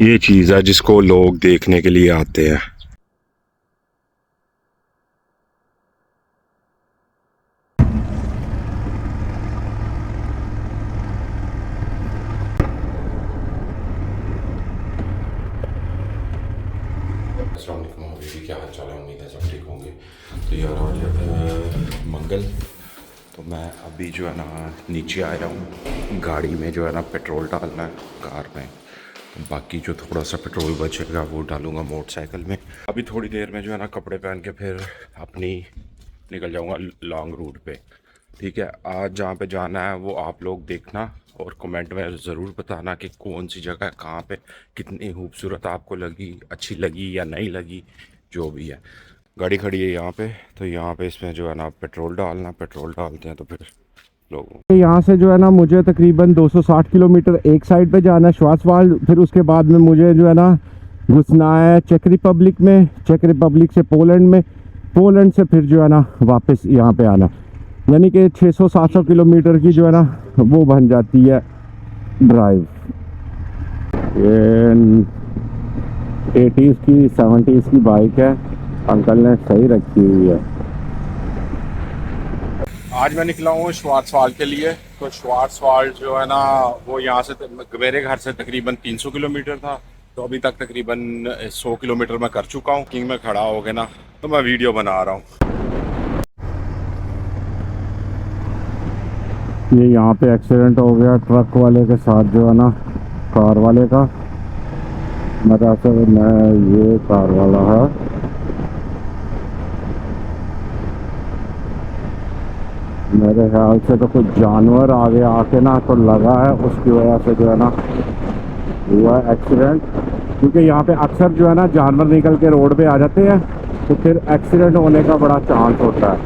ये चीज़ है जिसको लोग देखने के लिए आते हैं। अस्सलाम वालेकुम अभी क्या हाल चाल है, उम्मीद है सब ठीक होंगे। तो यार आज है मंगल, तो मैं अभी जो है ना नीचे आया हूँ। गाड़ी में जो है ना पेट्रोल डालना है कार में, तो बाकी जो थोड़ा सा पेट्रोल बचेगा वो डालूँगा मोटरसाइकिल में। अभी थोड़ी देर में जो है ना कपड़े पहन के फिर अपनी निकल जाऊँगा लॉन्ग रूट पे। ठीक है, आज जहाँ पे जाना है वो आप लोग देखना और कमेंट में ज़रूर बताना कि कौन सी जगह कहाँ पे कितनी खूबसूरत आपको लगी, अच्छी लगी या नहीं लगी, जो भी है। गाड़ी खड़ी है यहाँ पे, तो यहाँ पे इसमें जो है ना पेट्रोल डालना, पेट्रोल डालते हैं तो फिर लोगों यहाँ से जो है ना मुझे तकरीबन 260 किलोमीटर एक साइड पे जाना है श्वार्ट्सवाल्ड। फिर उसके बाद में मुझे जो है ना घुसना है चेक रिपब्लिक में, चेक रिपब्लिक से पोलैंड में, पोलैंड से फिर जो है ना वापस यहाँ पे आना। यानी कि 600-700 किलोमीटर की जो है ना वो बन जाती है ड्राइव। ये 80s की 70s की बाइक है, अंकल ने सही रखी हुई है। आज मैं निकला हूँ श्वार्ट्सवाल्ड के लिए। तो श्वार्ट्सवाल्ड जो है ना वो यहाँ से मेरे घर से तकरीबन 300 किलोमीटर था, तो अभी तक तकरीबन 100 किलोमीटर मैं कर चुका हूँ। किंग में खड़ा हो गया ना, तो मैं वीडियो बना रहा हूँ। ये यहाँ पे एक्सीडेंट हो गया ट्रक वाले के साथ जो है ना कार वाले का। मेरा से ये कार वाला है, मेरे ख्याल से तो कुछ जानवर आगे आके ना तो लगा है, उसकी वजह से जो है ना हुआ एक्सीडेंट। क्योंकि यहाँ पे अक्सर जो है ना जानवर निकल के रोड पे आ जाते हैं, तो फिर एक्सीडेंट होने का बड़ा चांस होता है।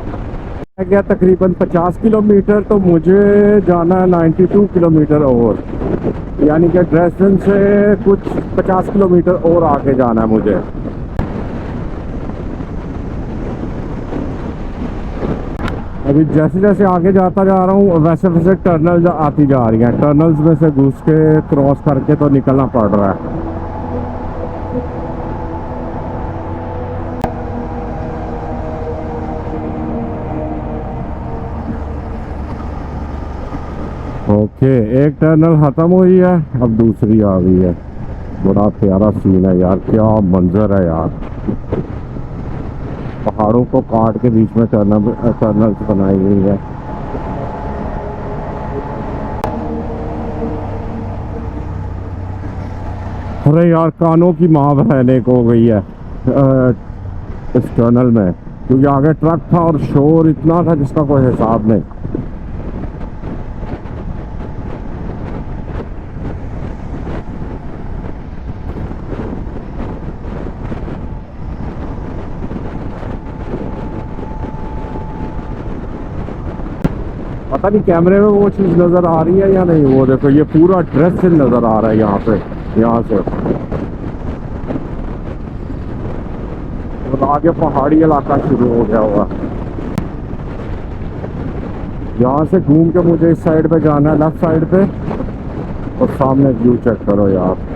मैं गया तकरीबन 50 किलोमीटर, तो मुझे जाना है 92 किलोमीटर और, यानी कि ड्रेसडेन से कुछ 50 किलोमीटर और आगे जाना है मुझे। अभी जैसे जैसे आगे जाता जा रहा हूँ वैसे वैसे टर्नल आती जा रही हैं, टर्नल्स में से घुस के क्रॉस करके तो निकलना पड़ रहा है। ओके, एक टर्नल खत्म हुई है, अब दूसरी आ गई है। बड़ा प्यारा सीन है यार, क्या मंजर है यार। पहाड़ों को काट के बीच में टर्नल्स बनाई गई है। अरे यार कानों की माँ बहने को हो गई है इस टनल में, क्योंकि आगे ट्रक था और शोर इतना था जिसका कोई हिसाब नहीं। पता नहीं कैमरे में वो चीज़ नज़र आ रही है या नहीं। वो देखो ये पूरा ड्रेस नज़र आ रहा है यहाँ पे, यहाँ से और आगे पहाड़ी इलाका शुरू हो गया हुआ। यहाँ से घूम के मुझे इस साइड पे जाना है, लेफ्ट साइड पे, और सामने व्यू चेक करो यार।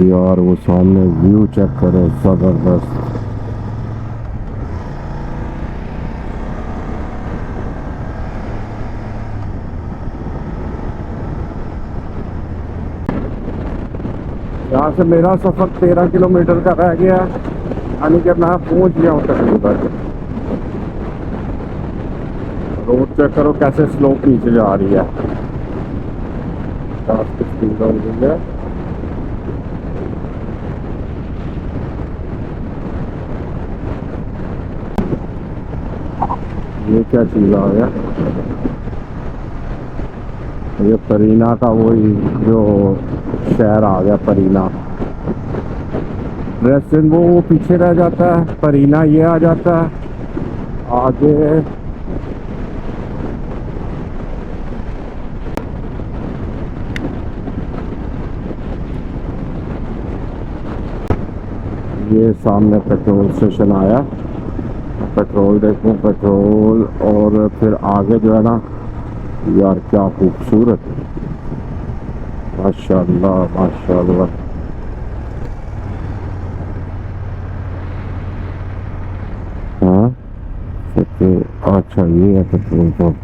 यार वो सामने व्यू चेक करो, जबरदस्त। यहाँ से मेरा सफर 13 किलोमीटर का रह गया, यानी कि मैं पहुंच गया हूँ तकरीबन। रोड चेक करो कैसे स्लोप नीचे जा रही है, 50 की स्पीड हो गई है। ये क्या चीज़ आ गया, ये परीना का वही जो शहर आ गया, परीना। ड्रेसडेन वो पीछे रह जाता है, परीना ये आ जाता है। आगे ये सामने पेट्रोल स्टेशन आया, पेट्रोल देखूं, पेट्रोल, और फिर आगे जो है ना, यार क्या खूबसूरत, माशाल्लाह माशाल्लाह। हाँ अच्छा ये है पेट्रोल पंप।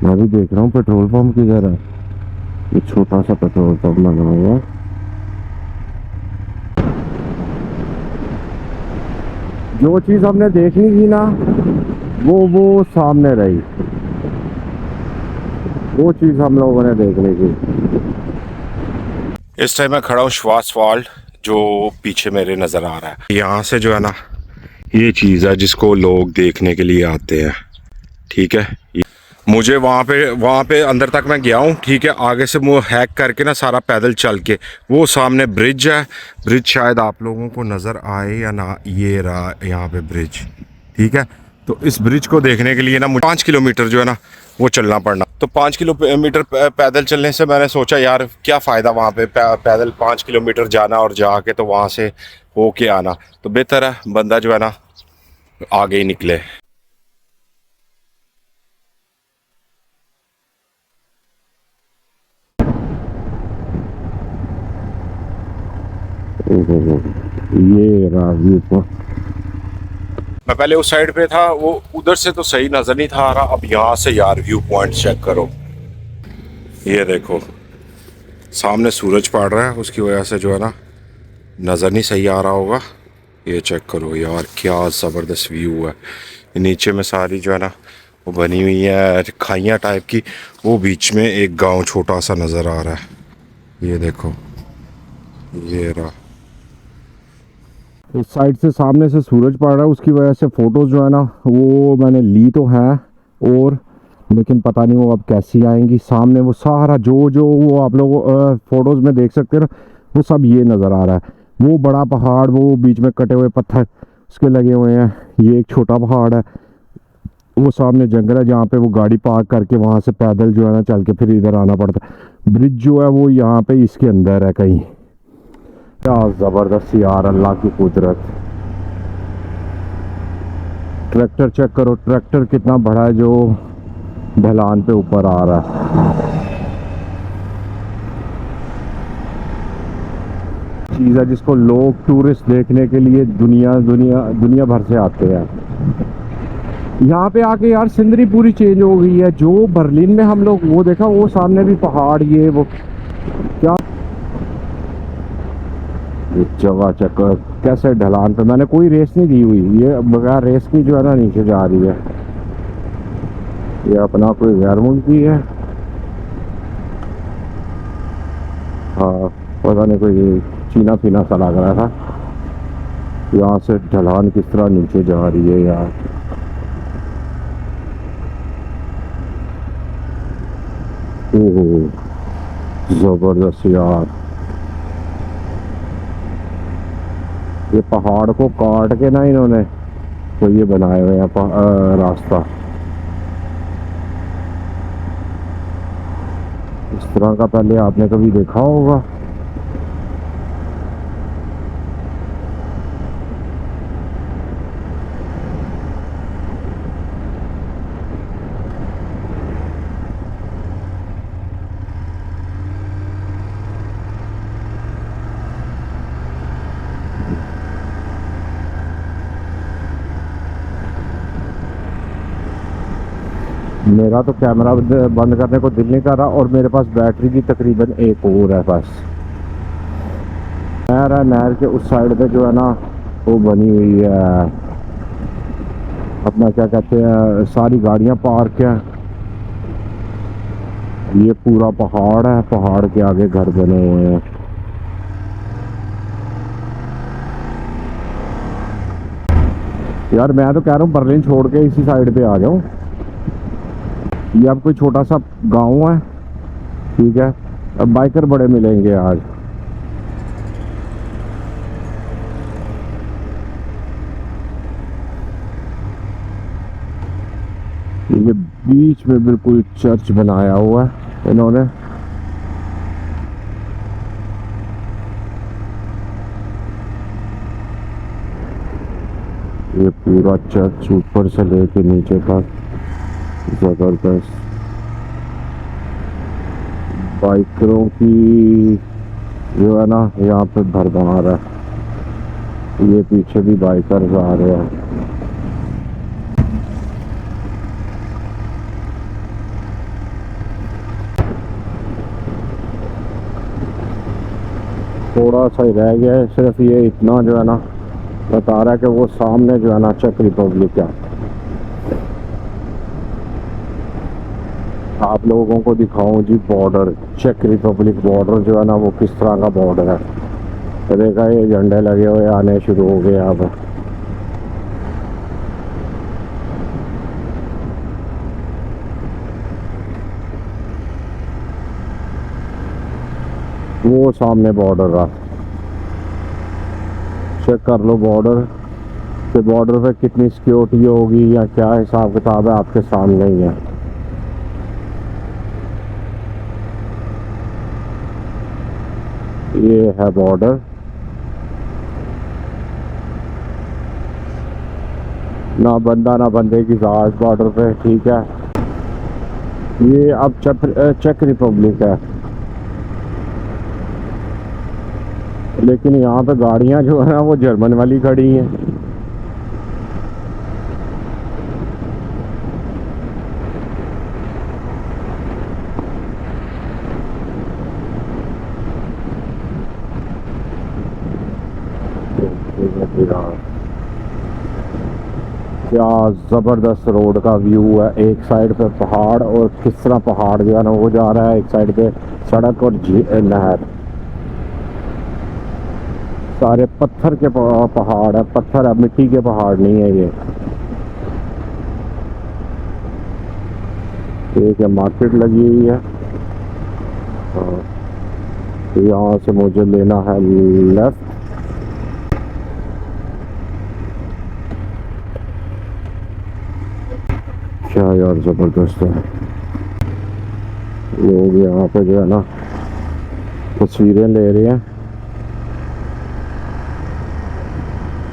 मैं भी देख रहा हूँ पेट्रोल पंप किधर है। ये छोटा सा पेट्रोल पंप बना हुआ है। जो चीज़ हमने देखनी थी ना, वो सामने रही, वो चीज़ हम लोगों ने देखनी थी। इस टाइम मैं खड़ा हूँ श्वार्ज़वाल्ड, जो पीछे मेरे नज़र आ रहा है। यहाँ से जो है ना, ये चीज़ है जिसको लोग देखने के लिए आते हैं, ठीक है। मुझे वहाँ पे अंदर तक मैं गया हूँ, ठीक है। आगे से वो हैक करके ना सारा पैदल चल के, वो सामने ब्रिज है। ब्रिज शायद आप लोगों को नज़र आए या ना, ये रहा यहाँ पे ब्रिज, ठीक है। तो इस ब्रिज को देखने के लिए ना मुझे 5 किलोमीटर जो है ना वो चलना पड़ना। तो 5 किलोमीटर पैदल चलने से मैंने सोचा यार क्या फ़ायदा वहाँ पे पैदल 5 किलोमीटर जाना और जाके तो वहाँ से होके आना। तो बेहतर है बंदा जो है ना आगे ही निकले। ये रहा व्यू पॉइंट। मैं पहले उस साइड पे था, वो उधर से तो सही नज़र नहीं था आ रहा। अब यहाँ से यार व्यू पॉइंट चेक करो, ये देखो सामने सूरज पड़ रहा है, उसकी वजह से जो है ना नज़र नहीं सही आ रहा होगा। ये चेक करो यार क्या ज़बरदस्त व्यू है। नीचे में सारी जो है ना वो बनी हुई है खाइयाँ टाइप की, वो बीच में एक गांव छोटा सा नज़र आ रहा है। ये देखो, ये रहा। इस साइड से सामने से सूरज पड़ रहा है, उसकी वजह से फ़ोटोज़ जो है ना वो मैंने ली तो हैं, और लेकिन पता नहीं वो अब कैसी आएंगी। सामने वो सारा जो वो आप लोग फ़ोटोज़ में देख सकते हैं ना, वो सब ये नज़र आ रहा है। वो बड़ा पहाड़, वो बीच में कटे हुए पत्थर उसके लगे हुए हैं। ये एक छोटा पहाड़ है, वो सामने जंगल है जहाँ पे वो गाड़ी पार्क करके वहाँ से पैदल जो है ना चल के फिर इधर आना पड़ता है। ब्रिज जो है वो यहाँ पे इसके अंदर है कहीं। क्या ज़बरदस्त यार, अल्लाह की कुदरत। ट्रैक्टर चेक करो, ट्रैक्टर कितना बड़ा है जो ढलान पे ऊपर आ रहा है। चीज़ है जिसको लोग टूरिस्ट देखने के लिए दुनिया भर से आते हैं। यहाँ पे आके यार सिनरी पूरी चेंज हो गई है। जो बर्लिन में हम लोग वो देखा, वो सामने भी पहाड़, ये वो क्या जगह चक्कर कैसे ढलान पे। मैंने कोई रेस नहीं दी हुई, ये बगैर रेस की जो है ना नीचे जा रही है। ये अपना कोई गैर मुल्की है, हाँ पता नहीं, कोई चीना फीना सा लग रहा था। यहाँ से ढलान किस तरह नीचे जा रही है यार। ओह जबरदस्त यार। ये पहाड़ को काट के ना इन्होंने तो ये बनाए हुए हैं रास्ता। इस तरह का पहले आपने कभी देखा होगा? मेरा तो कैमरा बंद करने को दिल नहीं कर रहा, और मेरे पास बैटरी की तकरीबन एक और है बस। नहर है, नहर के उस साइड पे जो है ना वो बनी हुई है अपना क्या कहते हैं, सारी गाड़ियां पार्क है। ये पूरा पहाड़ है, पहाड़ के आगे घर बने हुए हैं। यार मैं तो कह रहा हूँ बर्लिन छोड़ के इसी साइड पे आ जाऊँ। ये अब कोई छोटा सा गांव है, ठीक है। अब बाइकर बड़े मिलेंगे आज। ये बीच में बिल्कुल चर्च बनाया हुआ है इन्होंने। ये पूरा चर्च ऊपर से लेके नीचे तक जबरदस्त। बाइकरों की जो है ना यहाँ पे भरमार है। ये पीछे भी बाइकर्स आ रहे हैं। थोड़ा सा ही रह गया है, सिर्फ ये इतना जो है ना बता रहा है कि वो सामने जो है ना चेक रिपब्लिक है। आप लोगों को दिखाऊं जी बॉर्डर, चेक रिपब्लिक बॉर्डर जो है ना वो किस तरह का बॉर्डर है। तो देखा ये झंडे लगे हुए आने शुरू हो गए अब। वो सामने बॉर्डर रहा, चेक कर लो बॉर्डर के। बॉर्डर पे कितनी सिक्योरिटी होगी या क्या हिसाब किताब है आपके सामने ही है। ये है बॉर्डर, ना बंदा ना बंदे की जात बॉर्डर पे, ठीक है। ये अब चेक रिपब्लिक है, लेकिन यहाँ पे गाड़ियाँ जो है ना वो जर्मन वाली खड़ी हैं। क्या ज़बरदस्त रोड का व्यू है। एक साइड पे पहाड़ और किस तरह पहाड़ जो है ना वो जा रहा है, एक साइड पे सड़क और नहर। सारे पत्थर के पहाड़ है, पत्थर है, मिट्टी के पहाड़ नहीं है ये। एक है मार्केट लगी हुई है। तो यहाँ से मुझे लेना है लेफ्ट। क्या यार ज़बरदस्त है। लोग यहाँ पे जो है ना तस्वीरें ले रहे हैं।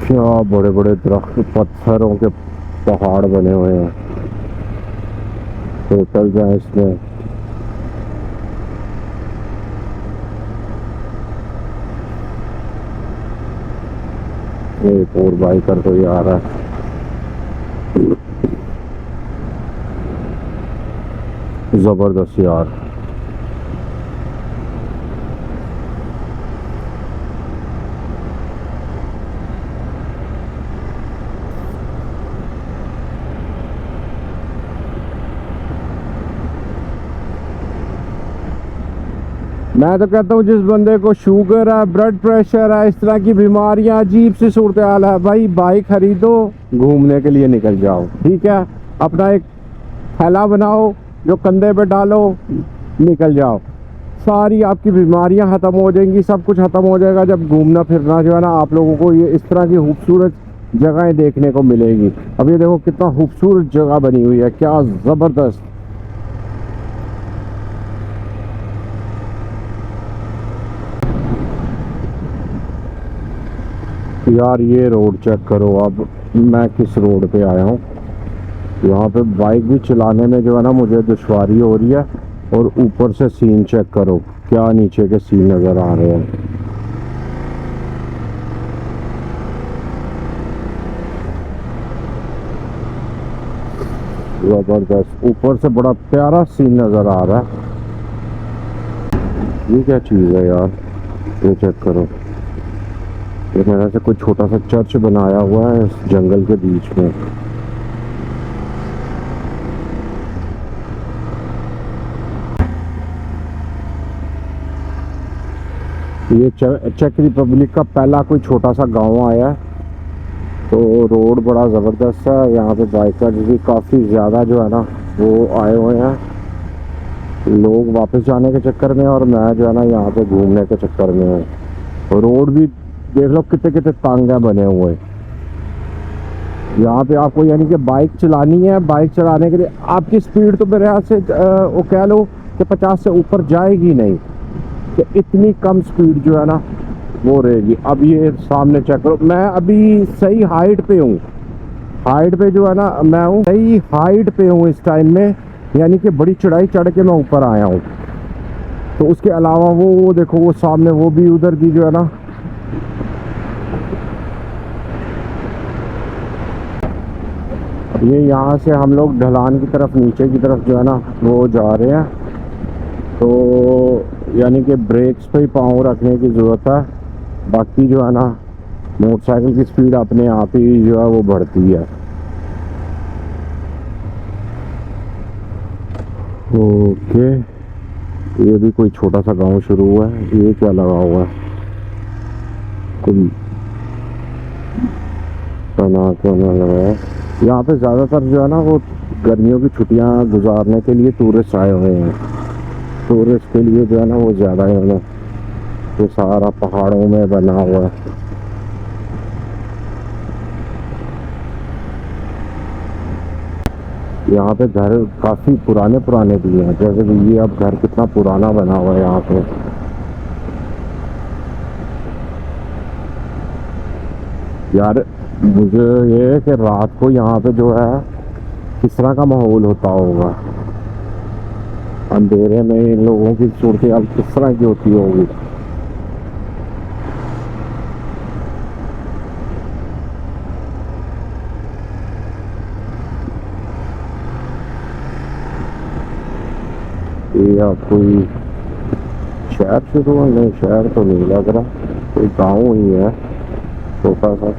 क्या बड़े बड़े दरख्त, पत्थरों के पहाड़ बने हुए हैं। होटल हैं इसमें। एक और बाइकर तो ये आ रहा है। जबरदस्त यार। मैं तो कहता हूँ जिस बंदे को शुगर है, ब्लड प्रेशर है, इस तरह की बीमारियां, अजीब सी सूरत हाल है, भाई बाइक खरीदो, घूमने के लिए निकल जाओ, ठीक है। अपना एक थैला बनाओ जो कंधे पे डालो, निकल जाओ। सारी आपकी बीमारियां ख़त्म हो जाएंगी, सब कुछ ख़त्म हो जाएगा जब घूमना फिरना जो है ना आप लोगों को ये इस तरह की खूबसूरत जगहें देखने को मिलेगी। अब ये देखो कितना खूबसूरत जगह बनी हुई है, क्या ज़बरदस्त। यार ये रोड चेक करो। अब मैं किस रोड पे आया हूँ। यहाँ पे बाइक भी चलाने में जो है ना मुझे दुश्वारी हो रही है। और ऊपर से सीन चेक करो, क्या नीचे के सीन नज़र आ रहे हैं। ज़बरदस्त, ऊपर से बड़ा प्यारा सीन नज़र आ रहा है। ये क्या चीज़ है यार, ये चेक करो। ये मेरे से कोई छोटा सा चर्च बनाया हुआ है इस जंगल के बीच में। ये चेक रिपब्लिक का पहला कोई छोटा सा गांव आया है। तो रोड बड़ा ज़बरदस्त है। यहाँ पे बाइकर्स भी काफ़ी ज़्यादा जो है ना वो आए हुए हैं, लोग वापस जाने के चक्कर में, और मैं जो है ना यहाँ पे घूमने के चक्कर में हूँ। रोड भी देख लो कितने कितने तंग है बने हुए। यहाँ पे आपको यानी कि बाइक चलानी है, बाइक चलाने के लिए आपकी स्पीड तो मेरे ख्याल से वो कह लो कि 50 से ऊपर जाएगी नहीं, कि इतनी कम स्पीड जो है ना वो रहेगी। अब ये सामने चेक करो, मैं अभी सही हाइट पे हूँ, हाइट पे जो है ना मैं हूँ सही हाइट पे हूँ इस टाइम में, यानी कि बड़ी चढ़ाई चढ़ के मैं ऊपर आया हूँ। तो उसके अलावा वो देखो वो सामने वो भी उधर की जो है ना ये यहाँ से हम लोग ढलान की तरफ नीचे की तरफ जो है ना वो जा रहे हैं। तो यानी कि ब्रेक्स पे ही पाँव रखने की ज़रूरत है, बाकी जो है ना मोटरसाइकिल की स्पीड अपने आप ही जो है वो बढ़ती है। ओके, ये भी कोई छोटा सा गांव शुरू हुआ है। ये क्या लगा हुआ है, कोई तना क्यों ना लगा है। यहाँ पे ज़्यादातर जो है ना वो गर्मियों की छुट्टियाँ गुजारने के लिए टूरिस्ट आए हुए हैं। टूरिस्ट के लिए जो है ना वो ज़्यादा है ना, तो सारा पहाड़ों में बना हुआ है। यहाँ पे घर काफ़ी पुराने पुराने भी हैं, जैसे कि ये अब घर कितना पुराना बना हुआ है यहाँ पे। यार मुझे ये है कि रात को यहाँ पे जो है किस तरह का माहौल होता होगा, अंधेरे में इन लोगों की सूरत हाल किस तरह की होती होगी। ये आप कोई शहर शुरू है? नहीं, शहर तो नहीं लग रहा, कोई गांव ही है छोटा सा।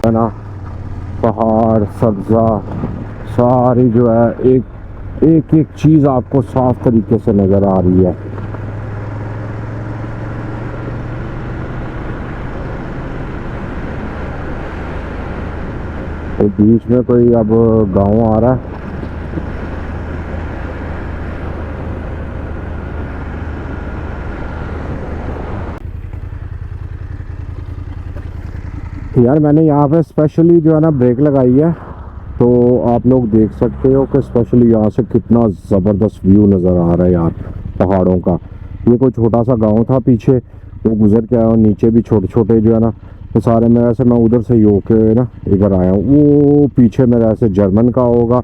है ना, पहाड़ सब्जा सारी जो है एक एक एक चीज़ आपको साफ तरीके से नज़र आ रही है। तो बीच में कोई अब गांव आ रहा है। यार मैंने यहाँ पे स्पेशली जो है ना ब्रेक लगाई है, तो आप लोग देख सकते हो कि स्पेशली यहाँ से कितना ज़बरदस्त व्यू नज़र आ रहा है यार पहाड़ों का। ये कोई छोटा सा गांव था पीछे, वो गुजर के आया, और नीचे भी छोटे छोटे जो है ना तो सारे मेरे ऐसे, मैं उधर से ही होके ना इधर आया हूँ। वो पीछे मेरे ऐसे जर्मन का होगा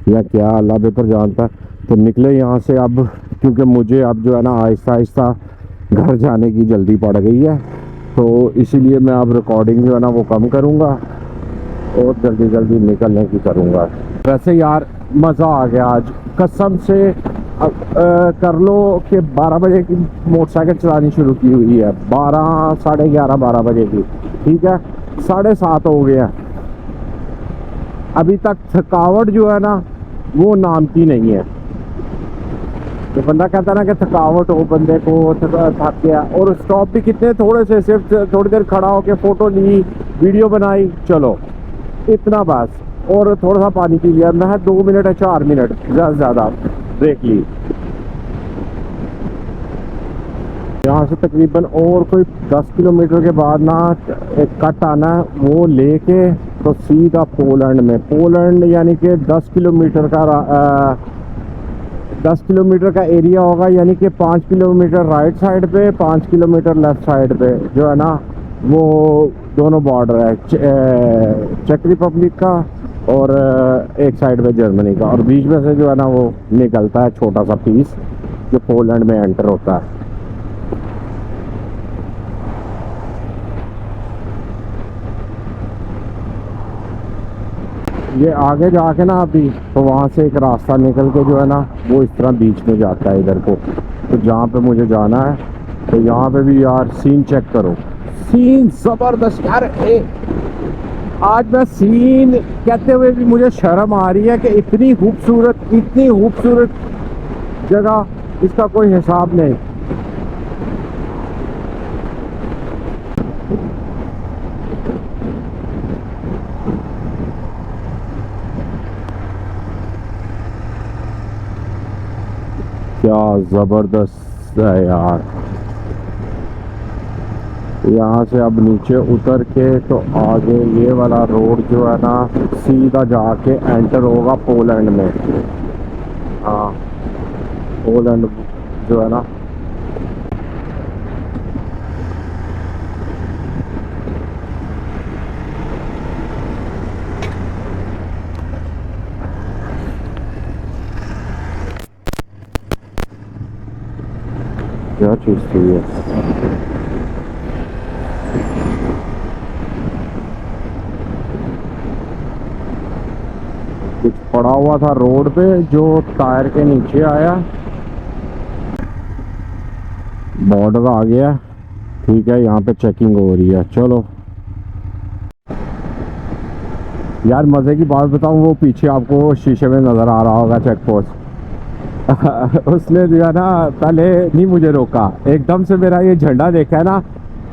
या क्या, अल्लाह बेहतर जानता है। तो निकले यहाँ से अब, क्योंकि मुझे अब जो है ना आहिस्ता आहिस्ता घर जाने की जल्दी पड़ गई है, तो इसीलिए मैं अब रिकॉर्डिंग जो है ना वो कम करूँगा और जल्दी जल्दी निकलने की करूँगा। वैसे यार मज़ा आ गया आज कसम से। कर लो कि 12 बजे की मोटरसाइकिल चलानी शुरू की हुई है, 12 साढ़े 11 12 बजे की, ठीक है 7:30 हो गया, अभी तक थकावट जो है ना वो नाम की नहीं है। तो बंदा कहता ना कि थकावट हो बंदे को, थक गया। और स्टॉप भी कितने थोड़े से, सिर्फ थोड़ी देर खड़ा होके फ़ोटो ली, वीडियो बनाई, चलो इतना बस, और थोड़ा सा पानी पी लिया। मैं 2 मिनट या 4 मिनट ज़्यादा से ज़्यादा ब्रेक ली। यहाँ से तकरीबन और कोई 10 किलोमीटर के बाद ना एक कट आना है, वो लेके तो सीधा पोलैंड में। पोलैंड यानी कि 10 किलोमीटर का 10 किलोमीटर का एरिया होगा, यानी कि 5 किलोमीटर राइट साइड पे, 5 किलोमीटर लेफ्ट साइड पे जो है ना वो दोनों बॉर्डर है, चेक रिपब्लिक का और एक साइड पे जर्मनी का, और बीच में से जो है ना वो निकलता है छोटा सा पीस जो पोलैंड में एंटर होता है। ये आगे जाके ना अभी तो वहाँ से एक रास्ता निकल के जो है ना वो इस तरह बीच में जाता है इधर को। तो जहाँ पे मुझे जाना है, तो यहाँ पे भी यार सीन चेक करो, सीन ज़बरदस्त यार। आज मैं सीन कहते हुए भी मुझे शर्म आ रही है कि इतनी खूबसूरत जगह, इसका कोई हिसाब नहीं। क्या ज़बरदस्त है यार। यहाँ से अब नीचे उतर के तो आगे ये वाला रोड जो है ना सीधा जाके एंटर होगा पोलैंड में। हाँ, पोलैंड जो है ना, क्या चीज़ थी ये? कुछ पड़ा हुआ था रोड पे जो टायर के नीचे आया। बॉर्डर आ गया, ठीक है, यहाँ पे चेकिंग हो रही है। चलो यार, मज़े की बात बताऊँ, वो पीछे आपको शीशे में नज़र आ रहा होगा चेक पोस्ट। उसने जो है ना पहले नहीं मुझे रोका, एकदम से मेरा ये झंडा देखा है ना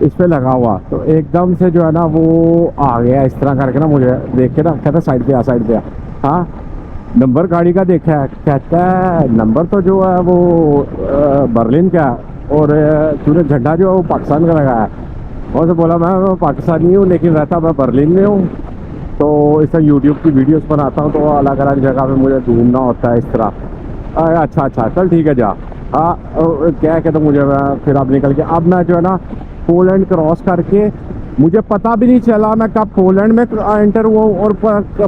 इस पे लगा हुआ, तो एकदम से जो है ना वो आ गया इस तरह करके ना, मुझे देख के ना कहता साइड पे आ, साइड पे आ। हाँ, नंबर गाड़ी का देखा है, कहता है नंबर तो जो है वो बर्लिन का है, और तूने झंडा जो है वो पाकिस्तान का लगाया है। और तो बोला मैं पाकिस्तानी हूँ लेकिन रहता मैं बर्लिन में हूँ, तो इसमें यूट्यूब की वीडियोस बनाता हूँ, तो अलग अलग जगह पे मुझे घूमना होता है इस तरह। अच्छा अच्छा, चल ठीक है जा। हाँ, क्या कहते मुझे, फिर अब निकल के अब मैं जो है ना पोलैंड क्रॉस करके, मुझे पता भी नहीं चला मैं कब पोलैंड में एंटर हुआ, और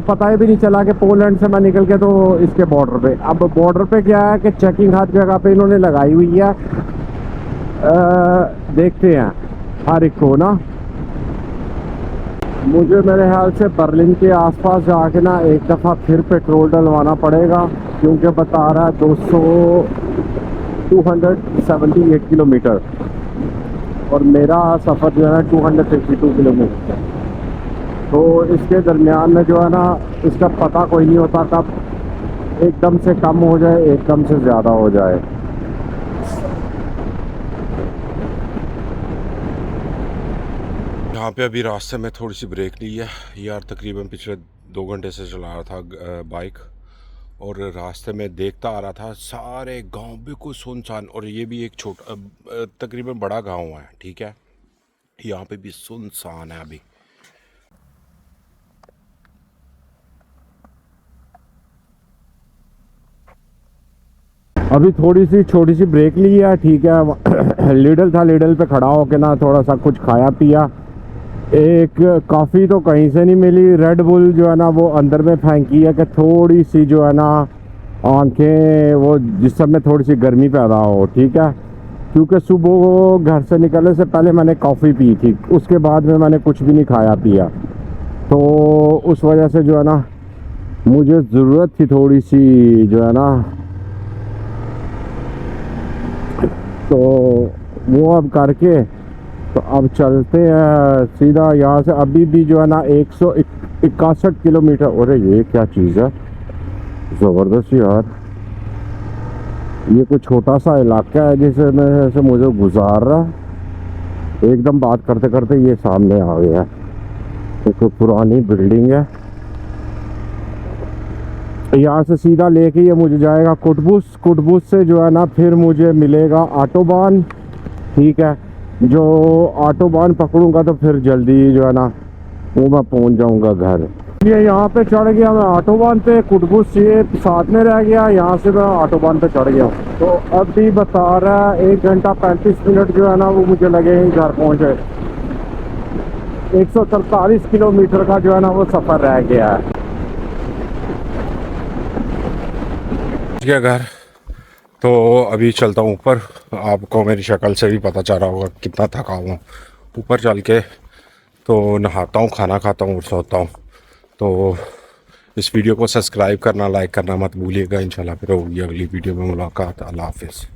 पता ही भी नहीं चला कि पोलैंड से मैं निकल के तो इसके बॉर्डर पे। अब बॉर्डर पे क्या है कि चेकिंग हर जगह पे इन्होंने लगाई हुई है। देखते हैं हर एक को ना। मुझे मेरे ख्याल से बर्लिन के आसपास जाके ना एक दफ़ा फिर पेट्रोल डलवाना पड़ेगा, क्योंकि बता रहा है 278 किलोमीटर, और मेरा सफ़र जो है ना 252 किलोमीटर। तो इसके दरमियान में जो है ना इसका पता कोई नहीं होता, कब एकदम से कम हो जाए एकदम से ज़्यादा हो जाए। यहाँ पे अभी रास्ते में थोड़ी सी ब्रेक ली है यार, तकरीबन पिछले 2 घंटे से चला रहा था बाइक, और रास्ते में देखता आ रहा था सारे गांव बिल्कुल सुनसान, और ये भी एक छोटा तकरीबन बड़ा गांव है, ठीक है, यहाँ पे भी सुनसान है अभी। अभी थोड़ी सी छोटी सी ब्रेक ली है, ठीक है। लिडल था, लिडल पे खड़ा होके ना थोड़ा सा कुछ खाया पिया। एक कॉफ़ी तो कहीं से नहीं मिली, रेड बुल जो है ना वो अंदर में फेंकी है कि थोड़ी सी जो है ना आंखें वो जिस समय थोड़ी सी गर्मी पैदा हो, ठीक है। क्योंकि सुबह घर से निकलने से पहले मैंने कॉफ़ी पी थी, उसके बाद में मैंने कुछ भी नहीं खाया पिया, तो उस वजह से जो है ना मुझे ज़रूरत थी थोड़ी सी जो है ना, तो वो अब करके तो अब चलते हैं सीधा यहाँ से। अभी भी जो है ना 161 किलोमीटर। अरे ये क्या चीज़ है, ज़बरदस्त यार। ये कोई छोटा सा इलाका है जिसे मैं से मुझे गुजार रहा, एकदम बात करते करते ये सामने आ गया। एक तो पुरानी बिल्डिंग है, यहाँ से सीधा लेके ये मुझे जाएगा कुटबुस। कुटबुस से जो है ना फिर मुझे मिलेगा ऑटोबान, ठीक है। जो ऑटोबान पकड़ूंगा तो फिर जल्दी जो है ना वो मैं पहुँच जाऊँगा घर। ये यहाँ पे चढ़ गया मैं ऑटोबान पे, कुटबुस ये साथ में रह गया, यहाँ से मैं ऑटोबान पे चढ़ गया। तो अभी बता रहा है 1 घंटा 35 मिनट जो है ना वो मुझे लगे घर पहुँचे। 143 किलोमीटर का जो है ना वो सफ़र रह गया है। क्या घर, तो अभी चलता हूँ ऊपर। आपको मेरी शक्ल से भी पता चल रहा होगा कितना थका हुआ। ऊपर चल के तो नहाता हूँ, खाना खाता हूँ और सोता हूँ। तो इस वीडियो को सब्सक्राइब करना, लाइक करना मत भूलिएगा। इंशाल्लाह फिर होगी अगली वीडियो में मुलाकात। अल्लाह हाफिज़।